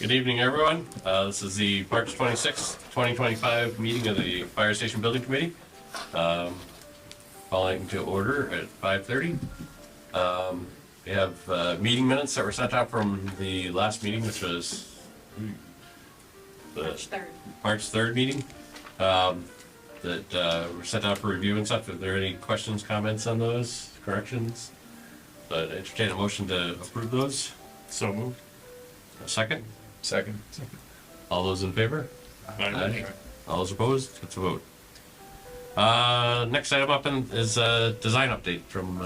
Good evening, everyone. This is the March 26th, 2025 meeting of the Fire Station Building Committee. Calling to order at 5:30. We have meeting minutes that were sent out from the last meeting, which was the March 3rd meeting. That were sent out for review and stuff. Are there any questions, comments on those, corrections? But entertain a motion to approve those. So moved. A second? Second. All those in favor? Aye. All those opposed? It's a vote. Next item up is a design update from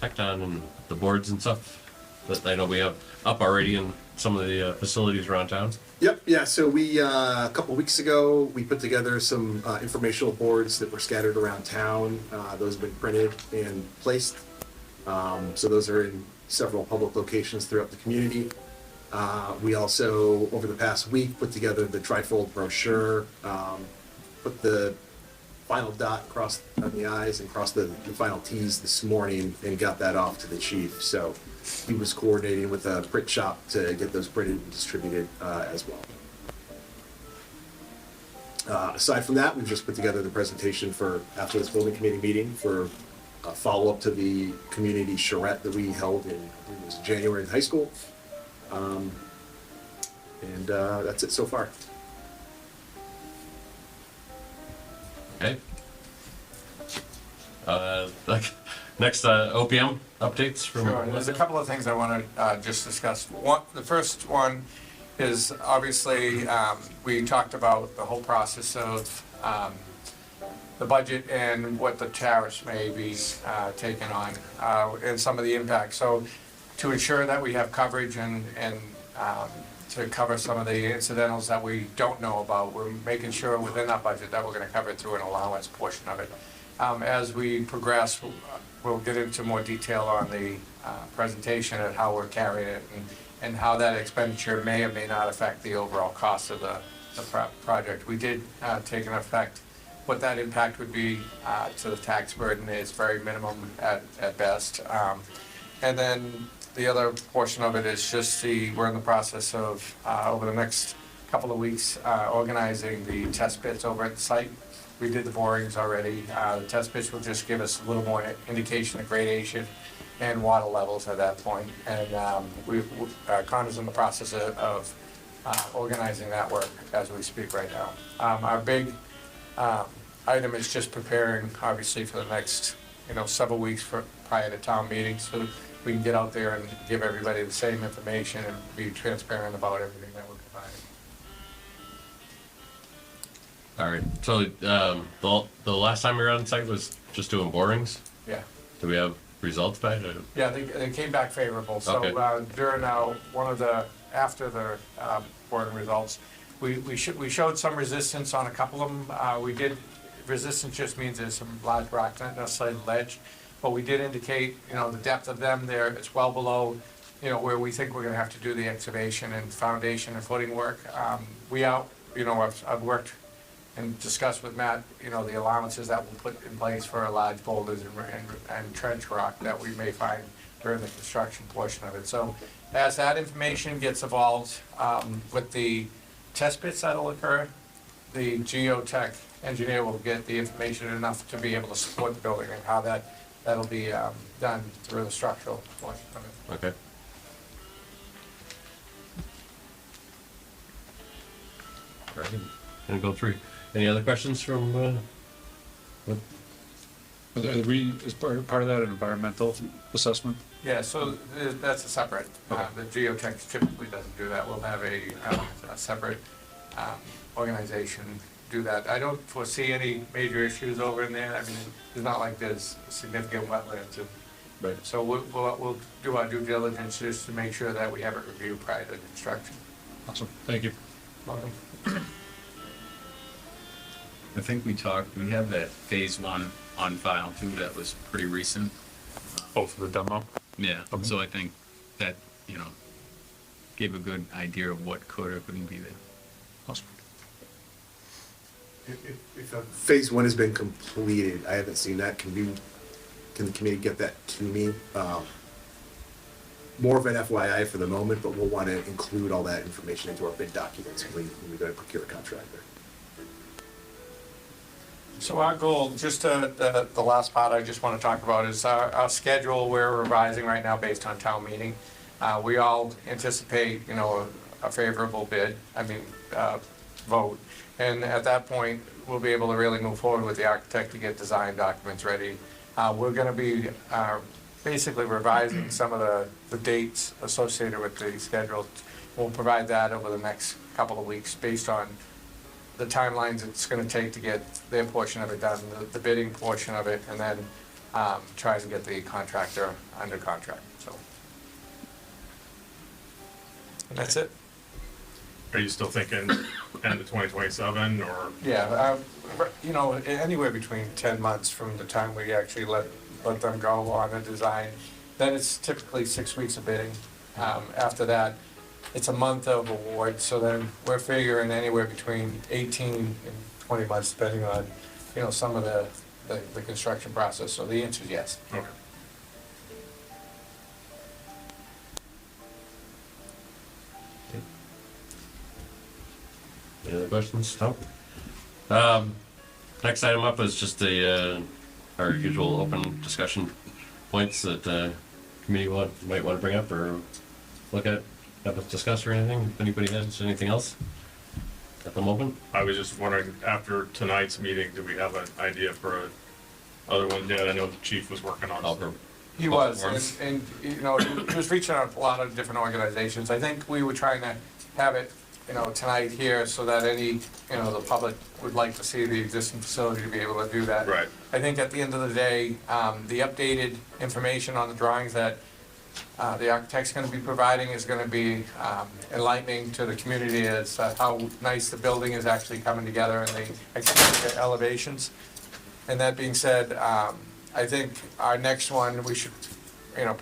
Tecton and the boards and stuff that I know we have up already in some of the facilities around town. Yep, yeah, so we, a couple weeks ago, we put together some informational boards that were scattered around town. Those have been printed and placed. So those are in several public locations throughout the community. We also, over the past week, put together the trifold brochure, put the final dot across on the i's and crossed the final t's this morning and got that off to the chief. So he was coordinating with a print shop to get those printed and distributed as well. Aside from that, we've just put together the presentation for after this building committee meeting for a follow-up to the community charrette that we held in, I believe it was January in high school. And that's it so far. Okay. Next, OPM updates from. Sure, there's a couple of things I want to just discuss. The first one is obviously we talked about the whole process of the budget and what the tariffs may be taking on and some of the impacts. So to ensure that we have coverage and to cover some of the incidentals that we don't know about, we're making sure within that budget that we're going to cover it through an allowance portion of it. As we progress, we'll get into more detail on the presentation and how we're carrying it and how that expenditure may or may not affect the overall cost of the project. We did take an effect. What that impact would be to the tax burden is very minimum at best. And then the other portion of it is just we're in the process of, over the next couple of weeks, organizing the test pits over at the site. We did the borings already. The test pits will just give us a little more indication of gradation and water levels at that point. And Connor's in the process of organizing that work as we speak right now. Our big item is just preparing, obviously, for the next several weeks prior to town meetings, so we can get out there and give everybody the same information and be transparent about everything that we're providing. All right. So the last time we were on site was just doing borings. Yeah. Do we have results back? Yeah, they came back favorable. So Okay. during after the boring results, we showed some resistance on a couple of them. We did. Resistance just means there's some large rocks, not necessarily ledge, but we did indicate, the depth of them there. It's well below, where we think we're going to have to do the excavation and foundation and footing work. I've worked and discussed with Matt, the allowances that we'll put in place for large boulders and trench rock that we may find during the construction portion of it. So as that information gets evolved with the test pits that'll occur, the geotech engineer will get the information enough to be able to support the building and how that'll be done through the structural portion of it. Okay. All right. Gonna go through. Any other questions from? Is part of that an environmental assessment? Yeah, so that's a separate. Okay. The geotech typically doesn't do that. We'll have a separate organization do that. I don't foresee any major issues over in there. I mean, it's not like there's significant wetlands. Right. So we'll do our due diligence just to make sure that we have it reviewed prior to construction. Awesome. Thank you. Welcome. I think we have that phase one on file too, that was pretty recent. Oh, for the demo? Yeah, Okay. so I think that, gave a good idea of what could or couldn't be there. Awesome. Phase one has been completed. I haven't seen that. Can the committee get that to me? more of an FYI for the moment, but we'll want to include all that information into our bid documents when we go to procure a contractor. So our goal, just the last part I just want to talk about is our schedule we're revising right now based on town meeting. We all anticipate, you know, a favorable bid, vote. And at that point, we'll be able to really move forward with the architect to get design documents ready. We're going to be basically revising some of the dates associated with the schedule. We'll provide that over the next couple of weeks based on the timelines it's going to take to get their portion of it done, the bidding portion of it, and then try and get the contractor under contract, so. And that's it. Are you still thinking end of 2027 or? Yeah, you know, anywhere between 10 months from the time we actually let them go on the design. Then it's typically 6 weeks of bidding. After that, it's a month of award, so then we're figuring anywhere between 18 and 20 months, depending on, you know, some of the construction process. So the answer is yes. Okay. Any other questions? No? Next item up is just our usual open discussion points that committee might want to bring up or look at, have us discuss or anything. If anybody has anything else at the moment? I was just wondering, after tonight's meeting, do we have an idea for other one yet? I know the chief was working on some. He was, and you know, he was reaching out to a lot of different organizations. I think we were trying to have it, you know, tonight here so that any, you know, the public would like to see the existing facility to be able to do that. Right. I think at the end of the day, the updated information on the drawings that the architect's gonna be providing is gonna be enlightening to the community as how nice the building is actually coming together and the exterior elevations. And that being said, I think our next one, we should, you know,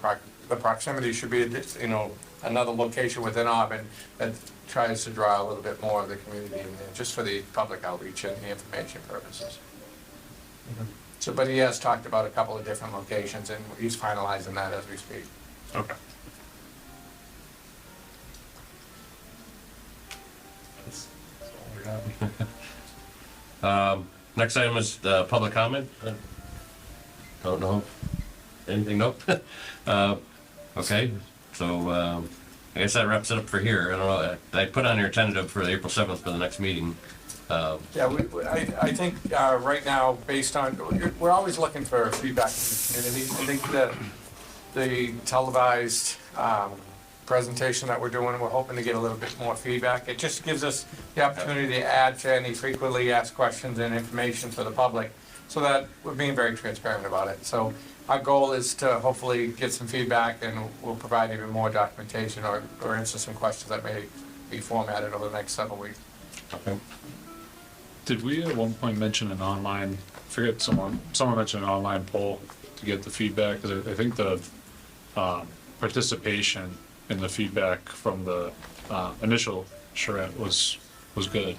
the proximity should be, you know, another location within Auburn that tries to draw a little bit more of the community in there, just for the public outreach and the information purposes. So, but he has talked about a couple of different locations, and he's finalizing that as we speak. Okay. That's all we got. Next item is public comment. Don't know anything, nope. Okay, so I guess that wraps it up for here. I don't know, I put on your tentative for the April 7th for the next meeting. Yeah, I think right now, based on, we're always looking for feedback from the community. I think that the televised presentation that we're doing, we're hoping to get a little bit more feedback. It just gives us the opportunity to add to any frequently asked questions and information for the public, so that we're being very transparent about it. So our goal is to hopefully get some feedback, and we'll provide even more documentation or answer some questions that may be formatted over the next several weeks. Okay. Did we at one point mention an online, someone mentioned an online poll to get the feedback? Because I think the participation in the feedback from the initial charrette was good.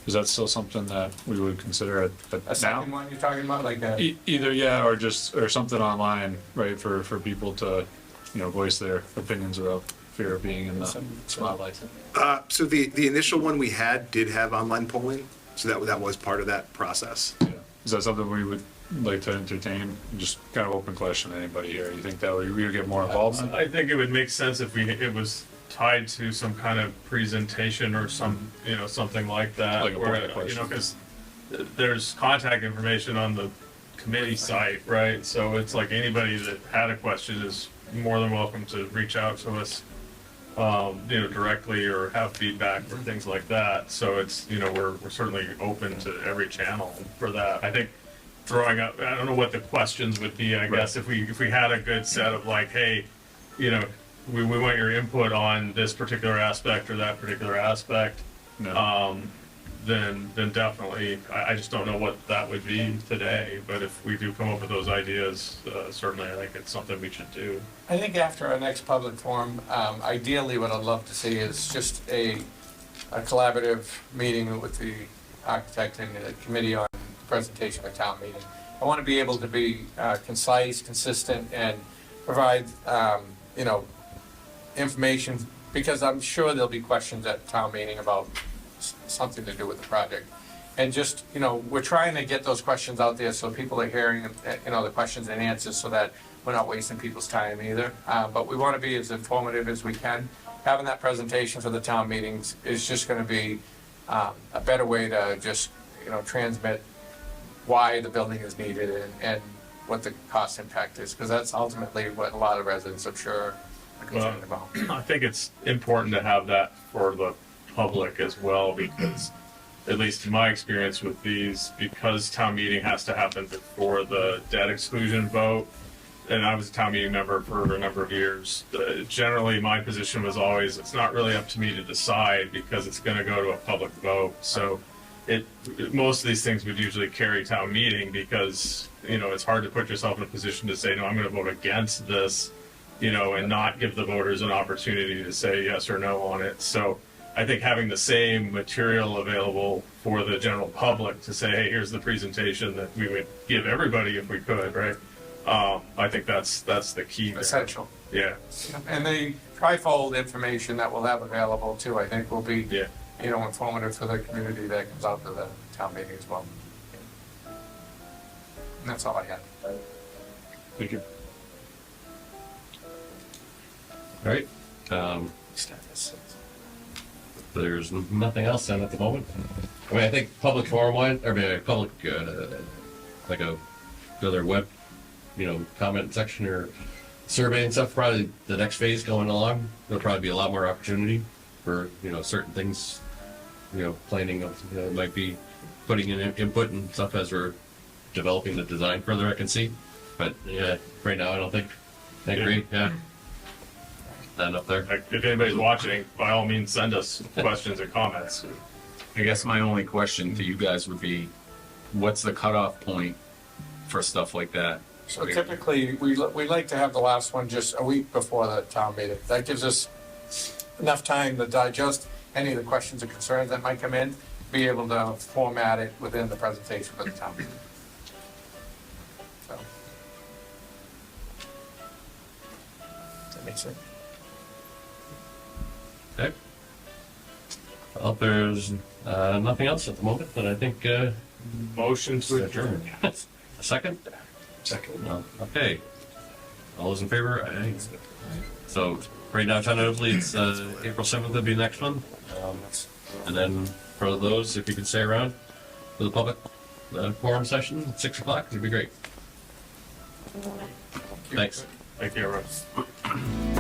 Is that still something that we would consider at A now? second one you're talking about, like that? Either, yeah, or something online, right, for people to, you know, voice their opinions without fear of being in the spotlight. So the initial one we had did have online polling, so that was part of that process. Yeah. Is that something we would like to entertain? Just kind of open question to anybody here. You think that we would get more involvement? I think it would make sense if it was tied to some kind of presentation or some, you know, something like that. Like a where, polling question. you know, because there's contact information on the committee site, right? So it's like anybody that had a question is more than welcome to reach out to us, you know, directly or have feedback or things like that. So it's, you know, we're certainly open to every channel for that. I think throwing up, I don't know what the questions would be, I guess, if we had a good set of like, hey, you know, we want your input on this particular aspect or that particular aspect, No. then definitely, I just don't know what that would be today, but if we do come up with those ideas, certainly I think it's something we should do. I think after our next public forum, ideally what I'd love to see is just a collaborative meeting with the architect and the committee on presentation at town meeting. I want to be able to be concise, consistent, and provide, you know, information, because I'm sure there'll be questions at town meeting about something to do with the project. And just, you know, we're trying to get those questions out there so people are hearing, you know, the questions and answers so that we're not wasting people's time either. But we want to be as informative as we can. Having that presentation for the town meetings is just going to be a better way to just, you know, transmit why the building is needed and what the cost impact is, because that's ultimately what a lot of residents, I'm sure, are concerned about. I think it's important to have that for the public as well, because at least in my experience with these, because town meeting has to happen before the debt exclusion vote, and I was a town meeting member for a number of years, generally my position was always, it's not really up to me to decide because it's going to go to a public vote. So most of these things would usually carry town meeting because, you know, it's hard to put yourself in a position to say, no, I'm going to vote against this, you know, and not give the voters an opportunity to say yes or no on it. So I think having the same material available for the general public to say, hey, here's the presentation that we would give everybody if we could, right? I think that's the key there. Essential. Yeah. And the trifold information that we'll have available too, I think will be, Yeah. you know, informative for the community that comes out to the town meeting as well. And that's all I had. Thank you. All right. There's nothing else then at the moment. I mean, I think public forum wise, I mean, public, like another web, you know, comment section or survey and stuff, probably the next phase going along, there'll probably be a lot more opportunity for, you know, certain things, you know, planning of, you know, might be putting in input and stuff as we're developing the design further, I can see. But yeah, right now, I don't think, I agree, yeah. That up there. Like, if anybody's watching, by all means, send us questions or comments. I guess my only question to you guys would be, what's the cutoff point for stuff like that? So typically, we like to have the last one just a week before the town meeting. That gives us enough time to digest any of the questions or concerns that might come in, be able to format it within the presentation for the town meeting. So. That makes sense. Okay. Well, if there's nothing else at the moment, then I think Motion to adjourn. a second? Second. No. Okay. All those in favor? Aye. So right now, tentatively, it's April 7th would be the next one. And then for those, if you could stay around for the public forum session at 6 o'clock, it'd be great. Thanks. Thank you, everyone.